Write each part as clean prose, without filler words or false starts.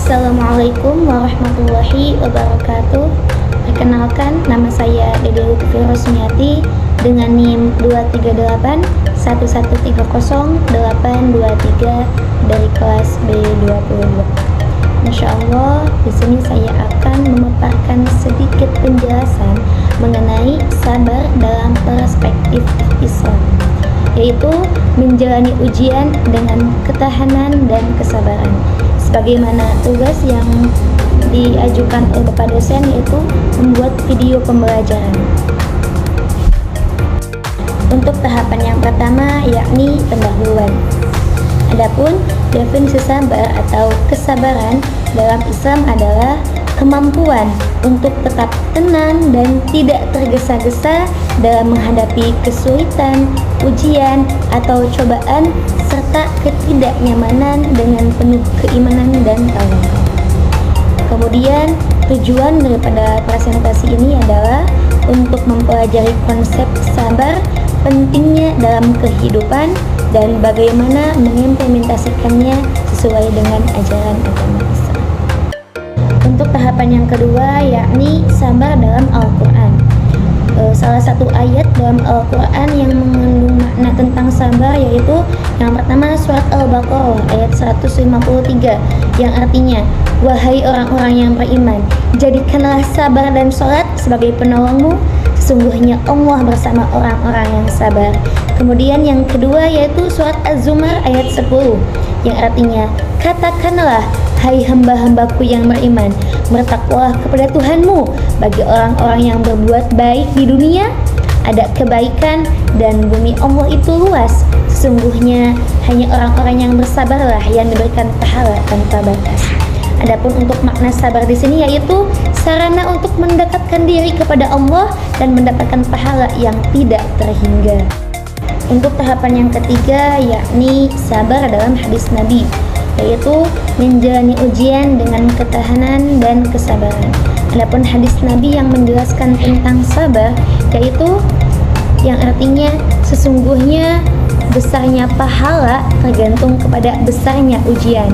Assalamualaikum warahmatullahi wabarakatuh. Perkenalkan, nama saya Dede Lutfi Rosmiati dengan NIM 23811300823 dari kelas B22. Insya Allah, di sini saya akan memaparkan sedikit penjelasan mengenai sabar dalam perspektif Islam, yaitu menjalani ujian dengan ketahanan dan kesabaran. Sebagaimana tugas yang diajukan oleh Bapak dosen, yaitu membuat video pembelajaran. Untuk tahapan yang pertama yakni pendahuluan. Adapun definisi sabar atau kesabaran dalam Islam adalah kemampuan untuk tetap tenang dan tidak tergesa-gesa dalam menghadapi kesulitan, ujian, atau cobaan, serta ketidaknyamanan dengan penuh keimanan dan tawakal. Kemudian tujuan daripada presentasi ini adalah untuk mempelajari konsep sabar, pentingnya dalam kehidupan, dan bagaimana mengimplementasikannya sesuai dengan ajaran agama Islam. Untuk tahapan yang kedua yakni sabar dalam Al-Quran. Salah satu ayat dalam Al-Quran yang mengandung makna tentang sabar yaitu yang pertama surat Al-Baqarah ayat 153 yang artinya, wahai orang-orang yang beriman, jadikanlah sabar dan sholat sebagai penolongmu, sesungguhnya Allah bersama orang-orang yang sabar. Kemudian yang kedua yaitu surat Az-Zumar ayat 10 yang artinya, katakanlah hai hamba-hambaku yang beriman, bertakwalah kepada Tuhanmu. Bagi orang-orang yang berbuat baik di dunia ada kebaikan, dan bumi Allah itu luas. Sesungguhnya hanya orang-orang yang bersabarlah yang diberikan pahala tanpa batas. Adapun untuk makna sabar di sini yaitu sarana untuk mendekatkan diri kepada Allah dan mendapatkan pahala yang tidak terhingga. Untuk tahapan yang ketiga yakni sabar dalam hadis Nabi, yaitu menjalani ujian dengan ketahanan dan kesabaran. Adapun hadis Nabi yang menjelaskan tentang sabar yaitu yang artinya sesungguhnya besarnya pahala tergantung kepada besarnya ujian,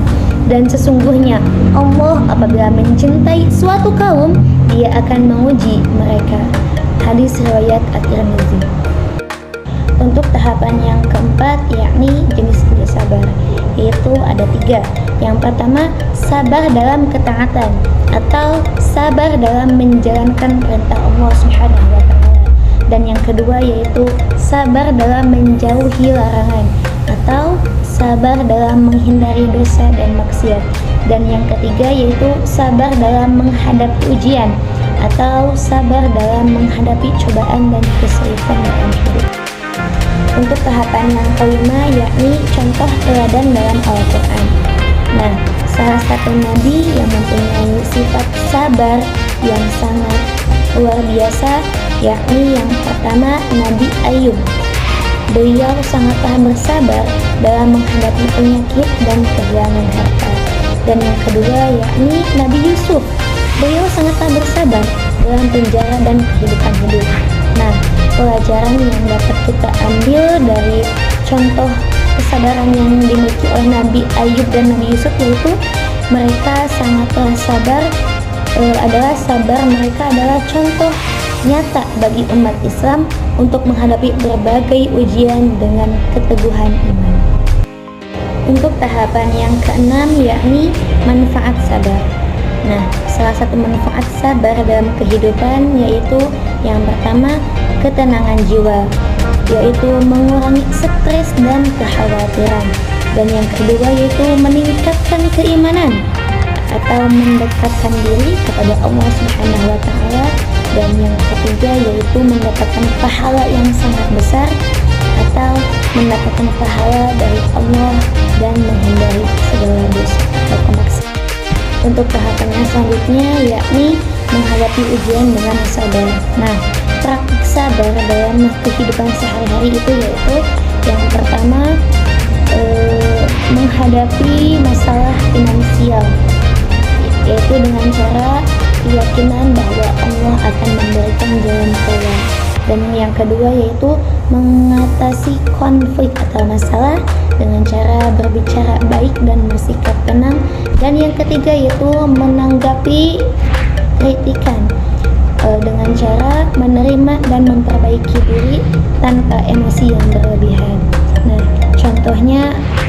dan sesungguhnya Allah apabila mencintai suatu kaum, Dia akan menguji mereka. Hadis riwayat At-Tirmidzi. Untuk tahapan yang keempat yakni jenis-jenis sabar, yaitu ada 3. Yang pertama, sabar dalam ketaatan atau sabar dalam menjalankan perintah Allah Subhanahu wa Ta'ala. Dan yang kedua yaitu sabar dalam menjauhi larangan atau sabar dalam menghindari dosa dan maksiat. Dan yang ketiga yaitu sabar dalam menghadapi ujian atau sabar dalam menghadapi cobaan dan kesulitan dalam hidup. Untuk tahapan yang kelima yakni contoh teladan dalam Al-Quran. Nah, salah satu nabi yang mempunyai sifat sabar yang sangat luar biasa yakni yang pertama Nabi Ayub. Beliau sangatlah bersabar dalam menghadapi penyakit dan kehilangan harta. Dan yang kedua yakni Nabi Yusuf. Beliau sangatlah bersabar dalam penjara dan kehidupan hidup. Nah, pelajaran yang dapat kita ambil dari contoh kesabaran yang dimiliki oleh Nabi Ayub dan Nabi Yusuf yaitu mereka sangatlah sabar. Mereka adalah contoh nyata bagi umat Islam untuk menghadapi berbagai ujian dengan keteguhan iman. Untuk tahapan yang keenam yakni manfaat sabar. Nah, salah satu manfaat sabar dalam kehidupan yaitu yang pertama ketenangan jiwa, yaitu mengurangi stres dan kekhawatiran. Dan yang kedua yaitu meningkatkan keimanan atau mendekatkan diri kepada Allah Subhanahu wa Ta'ala. Dan yang ketiga yaitu mendapatkan pahala yang sangat besar atau mendapatkan pahala dari Allah dan menghindari segala dosa atau kemaksiatan. Untuk tahapan yang selanjutnya yakni menghadapi ujian dengan sabar. Nah, praktik sabar dalam kehidupan sehari-hari itu yaitu yang pertama menghadapi masalah finansial, yaitu dengan cara keyakinan bahwa Allah akan memberikan jalan keluar. Dan yang kedua yaitu mengatasi konflik atau masalah dengan cara berbicara baik dan bersikap tenang. Dan yang ketiga yaitu menanggapi kritikan dengan cara menerima dan memperbaiki diri tanpa emosi yang berlebihan. Nah,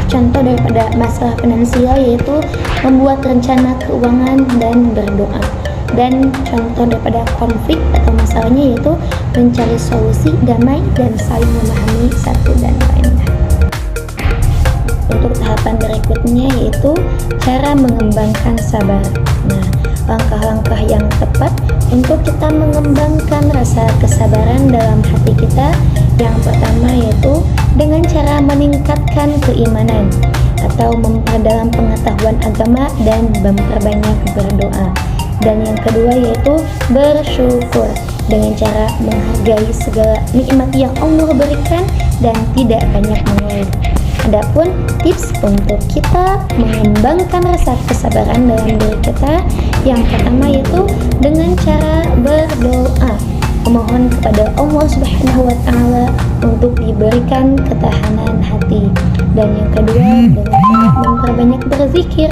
contoh daripada masalah finansial yaitu membuat rencana keuangan dan berdoa. Dan contoh daripada konflik atau masalahnya yaitu mencari solusi damai dan saling memahami satu dan lainnya. Untuk tahapan berikutnya yaitu cara mengembangkan sabar. Nah, langkah-langkah yang tepat untuk kita mengembangkan rasa kesabaran dalam hati kita, yang pertama yaitu dengan cara meningkatkan keimanan atau memperdalam pengetahuan agama dan memperbanyak berdoa. Dan yang kedua yaitu bersyukur dengan cara menghargai segala nikmat yang Allah berikan dan tidak banyak mengeluh. Adapun tips untuk kita mengembangkan rasa kesabaran dalam diri kita, yang pertama yaitu dengan cara berdoa, memohon kepada Allah Subhanahu wa taala untuk diberikan ketahanan hati. Dan yang kedua dengan cara memperbanyak berzikir,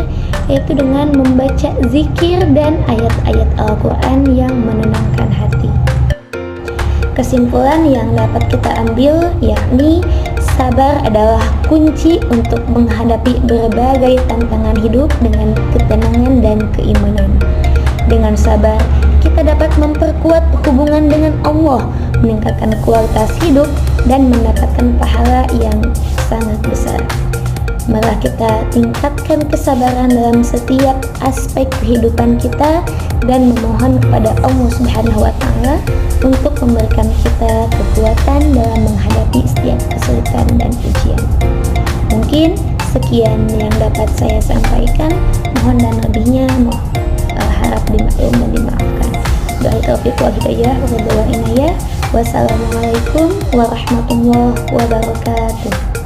yaitu dengan membaca zikir dan ayat-ayat Al-Quran yang menenangkan hati. Kesimpulan yang dapat kita ambil yakni sabar adalah kunci untuk menghadapi berbagai tantangan hidup dengan ketenangan dan keimanan. Dengan sabar, kita dapat memperkuat hubungan dengan Allah, meningkatkan kualitas hidup, dan mendapatkan pahala yang sangat besar. Malah kita tingkatkan kesabaran dalam setiap aspek kehidupan kita dan memohon kepada Allah Subhanahu wa taala untuk memberikan kita kekuatan dalam menghadapi setiap kesulitan dan ujian. Mungkin sekian yang dapat saya sampaikan. Mohon dan lebihnya harap dimaklum dan dimaafkan. Billahi taufiq wal hidayah wa ridwan inayah. Wassalamualaikum warahmatullahi wabarakatuh.